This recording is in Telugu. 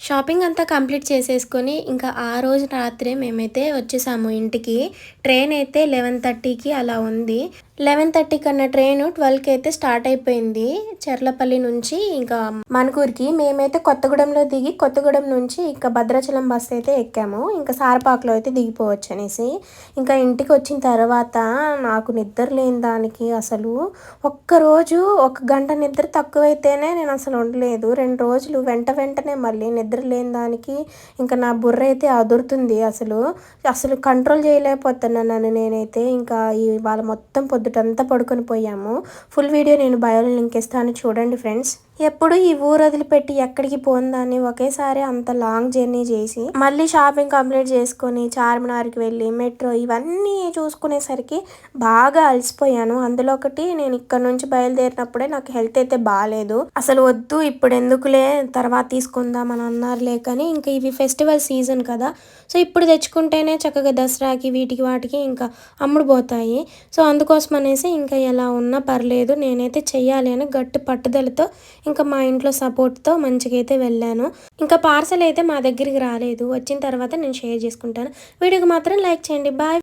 షాపింగ్ అంతా కంప్లీట్ చేసేసుకొని, ఇంకా ఆ రోజు రాత్రే మేమైతే వచ్చేసాము ఇంటికి. ట్రైన్ అయితే 11:30కి అలా ఉంది. 11:30 కన్నా ట్రైను 12కి అయితే స్టార్ట్ అయిపోయింది. చెర్లపల్లి నుంచి ఇంకా మణుగూరుకి. మేమైతే కొత్తగూడెంలో దిగి, కొత్తగూడెం నుంచి ఇంకా భద్రాచలం బస్ అయితే ఎక్కాము. ఇంకా సారపాకలో అయితే దిగిపోవచ్చు అనేసి. ఇంకా ఇంటికి వచ్చిన తర్వాత నాకు నిద్ర లేని దానికి అసలు ఒక్కరోజు ఒక గంట నిద్ర తక్కువైతేనే నేను అసలు ఉండలేదు. 2 రోజులు వెంటనే మళ్ళీ నిద్ర లేని దానికి ఇంకా నా బుర్ర అయితే అదురుతుంది అసలు. అసలు కంట్రోల్ చేయలేకపోతున్నాను నన్ను నేనైతే. ఇంకా ఇవాళ మొత్తం పొద్దుటంతా పడుకొని పోయాము. ఫుల్ వీడియో నేను బయోలో లింక్ ఇస్తాను చూడండి ఫ్రెండ్స్. ఎప్పుడు ఈ ఊరు వదిలిపెట్టి ఎక్కడికి పోందాన్ని ఒకేసారి అంత లాంగ్ జర్నీ చేసి మళ్ళీ షాపింగ్ కంప్లీట్ చేసుకొని చార్మినార్కి వెళ్ళి మెట్రో ఇవన్నీ చూసుకునేసరికి బాగా అలసిపోయాను. అందులో ఒకటి నేను ఇక్కడ నుంచి బయలుదేరినప్పుడే నాకు హెల్త్ అయితే బాగాలేదు. అసలు వద్దు ఇప్పుడు ఎందుకులే తర్వాత తీసుకుందాం అని అన్నారులే కానీ ఇంకా ఇవి ఫెస్టివల్ సీజన్ కదా, సో ఇప్పుడు తెచ్చుకుంటేనే చక్కగా దసరాకి వీటికి వాటికి ఇంకా అమ్ముడు పోతాయి. సో అందుకోసం అనేసి ఇంకా ఎలా ఉన్నా పర్లేదు నేనైతే చెయ్యాలి అని గట్టి పట్టుదలతో ఇంకా మా ఇంట్లో సపోర్ట్తో మంచిగా అయితే వెళ్ళాను. ఇంకా పార్సల్ అయితే మా దగ్గరికి రాలేదు. వచ్చిన తర్వాత నేను షేర్ చేసుకుంటాను. వీడియోకి మాత్రం లైక్ చేయండి. బాయ్.